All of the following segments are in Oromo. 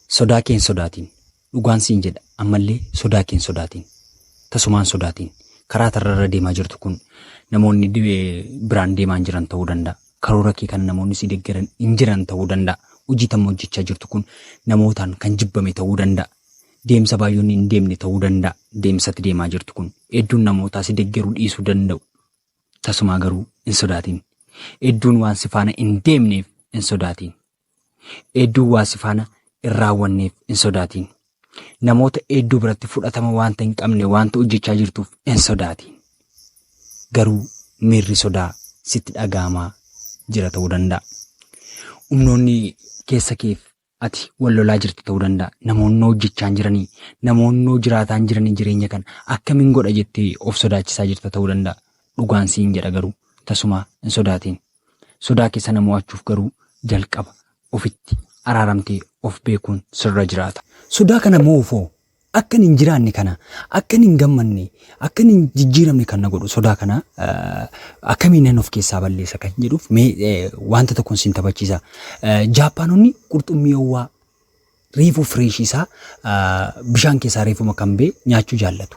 Sodaa keen sodaatiin. Dhugaan siin jedha ammallee sodaa keen sodaatiin. Tasumaan sodaatiin. Karaa tararra deemaa jirtu kun namoonni biraan deemaa jiran ta'uu danda'a. Karoora kee kan namoonni si deeggaran hin jiran ta'uu danda'a. Hojii tamma hojjechaa jirtu kun namootaan kan jibbame ta'uu danda'a. Deemsa baay'oonni hin deemne ta'uu danda'a. Deemsatti deemaa jirtu kun hedduun namootaa si deeggaruu dhiisuu danda'u. Tasumaa garuu hin sodaatiin. Hedduun waan si faana hin deemneef hin sodaatiin. Hedduun waan si faana hin raawwanneef hin sodaatiin. Namoota hedduu biratti fudhatama waanta hin qabne waanta hojjechaa jirtuuf hin sodaatiin. Garuu miirri sodaa sitti dhaga'amaa jira ta'uu danda'a. Humnoonni keessa keef ati wal lolaa jirti ta'uu danda'a. Namoonni hojjechaa jiranii, namoonni jiraataa jiranii jireenya kana akkamiin godha jettee of sodaachisaa jirta ta'uu danda'a. Dhugaan siin jedha garuu tasumaa hin sodaatiin. Sodaa keessa nama mo'achuuf garuu jalqaba ofitti araaramtee of beekuun sirra jiraata. Sodaa kana mo'uufoo akkan hin jiraanne kana, akkan hin gammanne, akkan hin jijjiiramne kan na godhu sodaa kana akkamiin of keessaa balleessa kan jedhuuf wanta tokkoon siin taphachiisa. Jaappaanonni qurxummii ho'aa reefuu fireeshii isaa bishaan keessaa reefuma kan ba'e nyaachuu jaallatu.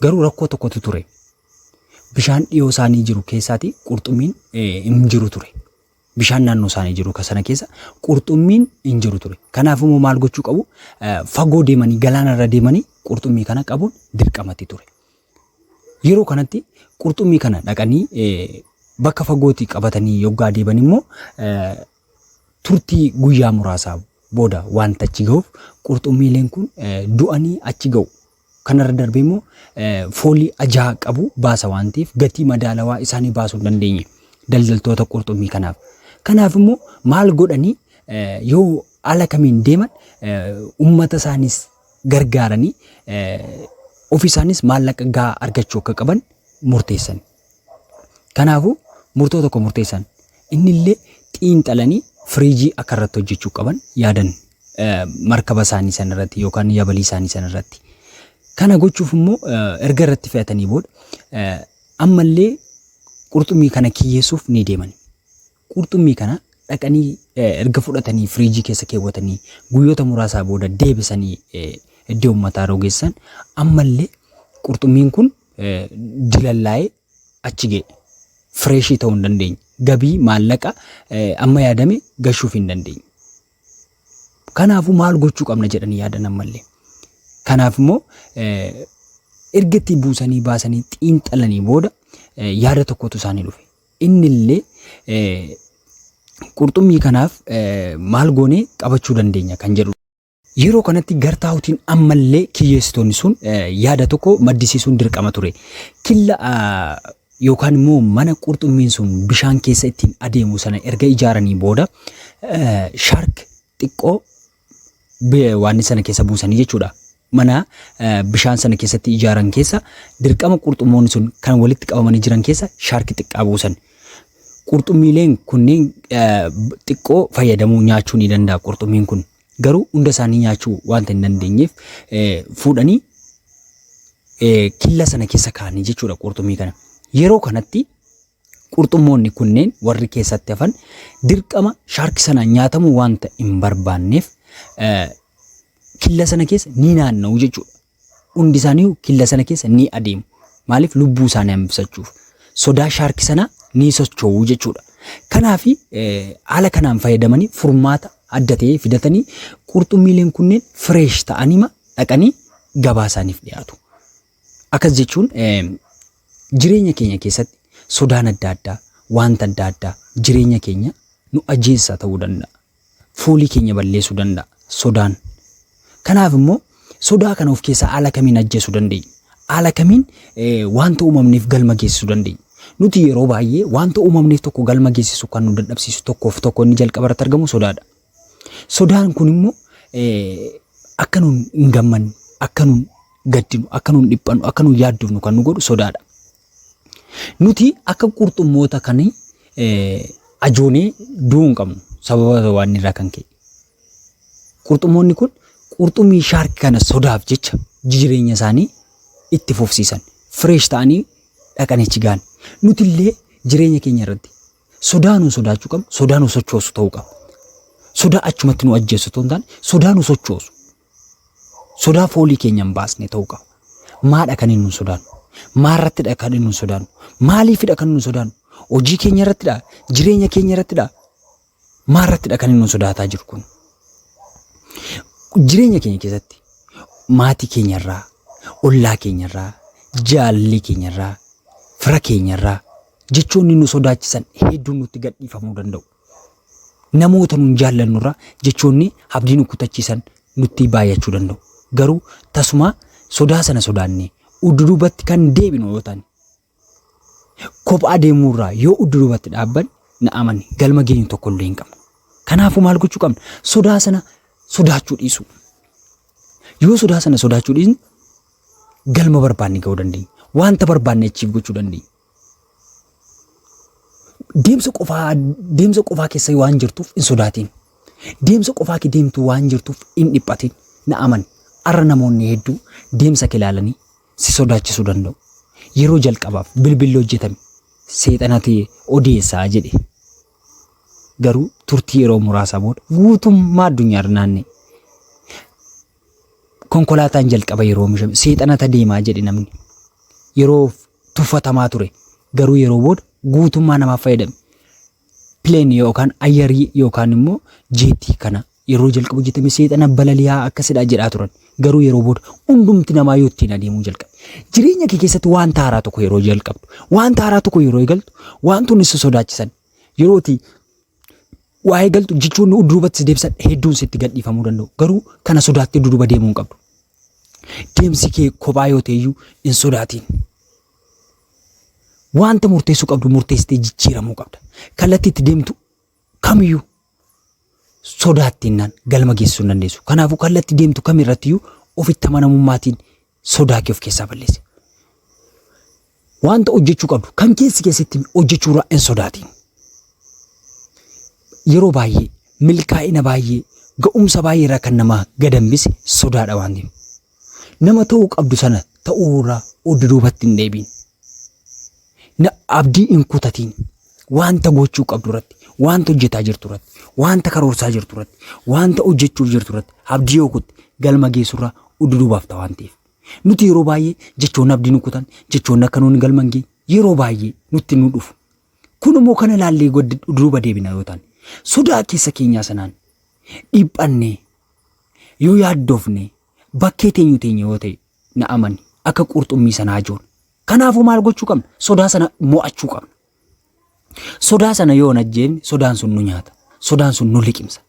Garuu rakkoo tokkotu ture. Bishaan dhiyoo isaanii jiru keessaati qurxummiin hin jiru ture. Bishaan naannoo isaanii jiru sana keessa qurxummiin hin jiru ture. Kanaaf immoo maal gochuu qabu? Fagoo deemanii galaanarra deemanii qurxummii kana qabuun dirqamatti ture. Yeroo kanatti qurxummii kana dhaqanii bakka fagootii qabatanii yoggaa deeban immoo turtii guyyaa muraasaa booda wanta achi ga'uuf qurxummiileen kun du'anii achi ga'u. Kanarra darbee immoo foolii ajaa qabu baasa waan ta'eef gatii madaalawaa isaanii baasuu hin dandeenye daldaltoota qurxummii kanaaf. Kanaaf immoo maal godhanii yoo ala kamiin deeman uummata isaanis gargaaranii ofii isaanis maallaqa gahaa argachuu akka qaban murteessan. Kanaafuu murtoo tokko murteessan. Inni illee xiinxalanii firiijii akka irratti hojjechuu qaban yaadan markaba isaanii sanarratti yookaan yabalii isaanii sanarratti. Kana gochuuf immoo erga irratti fe'atanii booda ammallee qurxummii kana kiyyeessuuf ni deeman. Qurxummii kana dhaqanii erga fudhatanii firiijii keessa keewwatanii guyyoota muraasaa booda deebisanii iddoo uummataa rogeessan ammallee qurxummiin kun dilallaa'ee achi ga'e. Fireeshii ta'uu hin dandeenye. Gabii maallaqa amma yaadame gashuuf hin dandeenye. Kanaafuu maal gochuu qabna jedhanii yaadan ammallee. Kanaaf immoo erga itti buusanii baasanii xiinxalanii booda yaada tokkotu isaanii dhufe. Inni illee qurxummii kanaaf maal goonee qabachuu dandeenya kan jedhu. Yeroo kanatti gartaa'utiin ammallee kiyyeessitoonni sun yaada tokko maddisiisuun dirqama ture. Killa yookaan immoo mana qurxummiin sun bishaan keessa ittiin adeemu sana erga ijaaranii booda shaark xiqqoo waan sana keessa buusanii jechuudha. Mana bishaan sana keessatti ijaaran keessa dirqama qurxummoonni sun kan walitti qabamanii jiran keessa shaarki xiqqaa buusan. Qurxummiileen kunneen xiqqoo fayyadamuu nyaachuu ni danda'a qurxummiin kun. Garuu hunda isaanii nyaachuu waanta hin dandeenyeef fuudhanii killa sana keessa kaa'anii jechuudha qurxummii kana. Yeroo kanatti qurxummoonni kunneen warri keessatti hafan dirqama shaarki sana nyaatamuu waanta hin barbaanneef killa sana keessa ni naanna'u jechuudha. Hundi isaanii killa sana keessa ni adeemu. Maaliif lubbuu isaanii hambisachuuf. Sodaa shaarki sanaa ni socho'u jechuudha. Kanaaf haala kanaan fayyadamanii furmaata adda ta'e fidatanii qurxummiileen kunneen fireesh ta'anii dhaqanii gabaa isaaniif dhiyaatu. Akkas jechuun jireenya keenya keessatti sodaan adda addaa wanta adda addaa jireenya keenya nu ajjeessaa ta'uu danda'a. Foolii keenya balleessuu danda'a sodaan. Kanaaf immoo sodaa kana of keessaa haala kamiin ajjeesuu dandeenya? Haala kamiin wanta uumamneef galma geessisuu dandeenya? Nuti yeroo baay'ee wanta uumamneef tokko galma geessisu kan nu dadhabsiisu tokkoof tokko inni jalqaba irratti argamu sodaadha. Sodaan kun immoo akka nuun hin gammanne, akka nuun gaddinu, akka nuun dhiphannu, akka nuun yaaddofnu kan nu godhu sodaadha. Nuti akka qurxummoota kanii ajoonee du'uu hin qabnu sababa waan irraa kan ka'e. Qurxummoonni kun qurxummii shaarki kana sodaaf jecha jireenya isaanii itti fufsiisan. Fireesh ta'anii dhaqanii achi gahan. Nuti illee jireenya keenya irratti sodaa nu sodaachuu qabnu, sodaa nu sochoosu ta'uu qaba. sodaa achumatti nu ajjeessu ta'uu hin taane sodaa nu sochoosu. Sodaa foolii keenya hin baasne ta'uu qaba. Maadha kan inni nu sodaannu? Maarrattidha kan inni nu sodaannu? Maaliifidha kan nu sodaannu? Hojii keenya irrattidha? Jireenya keenya irrattidha? Maarrattidha kan inni nu sodaataa jiru kun? Jireenya keenya keessatti maatii keenyarraa, ollaa keenyarraa, jaalallee keenyarraa, fira keenyarraa jechoonni nu sodaachisan hedduun nutti gadhiifamuu danda'u. Namoota nun jaallannurraa jechoonni abdii nu kutachiisan nutti baay'achuu danda'u. Garuu tasuma sodaa sana sodaannee udduubatti kan deebinu yoo ta'an kophaa deemuurraa yoo udduubatti dhaabban na amani galma geenyu tokko illee hin qabnu. Kanaafuu maal gochuu qabna? Sodaa sana sodaachuu dhiisu. Yoo sodaa sana sodaachuu dhiisne galma barbaanne ga'uu dandeenya. Wanta barbaanne achiif gochuu dandeenya. Deemsa qofaa keessa waan jirtuuf hin sodaatin. Deemsa qofaa kee deemtu waan jirtuuf hin dhiphatin. Na amani arra namoonni hedduu deemsa kee ilaalanii si sodaachisuu danda'u. Yeroo jalqabaaf bilbilli hojjetame seexanatti odeessaa jedhe. Garuu turtii yeroo muraasa booda guutummaa addunyaa irra naannee konkolaataan jalqaba yeroo oomishame seexanata deemaa jedhe namni. Yeroo tuffatamaa ture garuu yeroo booda guutummaa namaaf fayyadame. Pileen yookaan ayyarii yookaan immoo jeetii kana yeroo jalqabu hojjetame seexana balaliyaa akkasidha jedhaa turan. Garuu yeroo booda hundumti namaa yoo ittiin adeemuu jalqabe. Jireenya kee keessatti wanta haaraa tokko yeroo jalqabdu, wanta haaraa tokko yeroo eegaltu, wantoonni si sodaachisan yerooti waa eegaltu jechuun udduubatti deebisan hedduun sitti gadhiifamuu danda'u. Garuu kana sodaattee duduba deemuu hin qabdu. Deemsi kee kophaa yoo ta'eyyuu hin sodaatin. Wanta murteessuu qabdu murteessitee jijjiiramuu qabda. Kallattii itti deemtu kamiyyuu sodaattinnaan galma geessisuu hin dandeessu. Kanaafuu kallattii deemtu kamirrattiyyuu ofitti amanamummaatiin sodaa kee of keessaa balleessi. Wanta hojjechuu qabdu kan keessatti hojjechuurraa hin sodaatin. Yeroo baay'ee milkaa'ina baay'ee ga'umsa baay'ee irraa kan nama gadambise sodaadha waan ta'eef. Nama ta'uu qabdu sana ta'uurraa duubatti hin deebiin. Abdii hin kutatiin. Wanta gochuu qabdu irratti, wanta hojjetaa jirtu irratti, wanta karoorsaa jirtu irratti, wanta hojjechuuf jirtu irratti abdii yoo kutte galma geessurraa duubaaf ta'a waan ta'eef. Nuti yeroo baay'ee jechoonni abdii nu kutan, jechoonni akka nuuni galma hin geenye yeroo baay'ee nutti nu dhufu. Kun immoo kana ilaallee duuba deebina yoo ta'an sodaa keessa keenyaa sanaan dhiphannee yoo yaaddoofne bakkee teenyu yoo ta'e na amani akka qurxummii sanaa joon. Kanaafuu maal gochuu qabna? Sodaa sana mo'achuu qabna. Sodaa sana yoo najjeen sodaan sun nu nyaata. Sodaan sun nu liqimsa.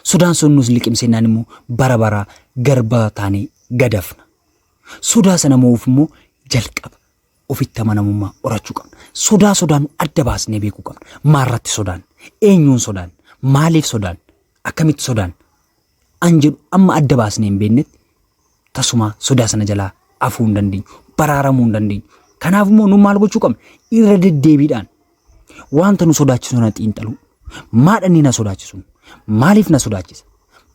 Sodaan sun nus liqimsennaan immoo bara baraa garba taanee gadafna. Sodaa sana mo'uuf immoo jalqaba ofitti amanamummaa horachuu qabna. Sodaan adda baasnee beekuu qabna. Maarratti sodaan? Eenyuun sodaan? Maaliif sodaan? Akkamitti sodaan? An jedhu amma adda baasnee hin beeknetti tasuma sodaa sana jalaa afuu hin dandeenyu. Baraaramuu hin dandeenyu. Kanaaf immoo nu maal gochuu qabna? Irra deddeebiidhaan wanta nu sodaachisu na xiinxaluu. Maadhaan na sodaachisu? Maaliif na sodaachisa?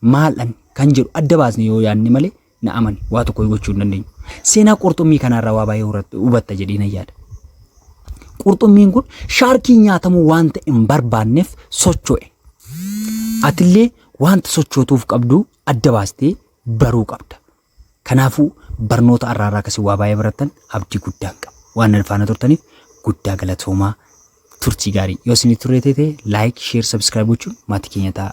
Maaldhaan kan jedhu adda baasnee yoo yaadne malee na amani waa tokko gochuu hin dandeenyu. Seenaa qurxummii kanarraa waa baay'ee hubatta jedhee nan yaada. Qurxummiin kun shaarkii nyaatamuu wanta hin barbaanneef socho'e. Atillee wanta sochootuuf qabdu adda baastee baruu qabda. Kanaafuu barnoota arraaraa akkasii waa baay'ee barattan abdii guddaa qaba. Waan alfaana turtaniif guddaa galatoomaa. Turtii gaarii. Yoo isin turre ta'e like, share, subscribe gochuun maatii keenya ta'a.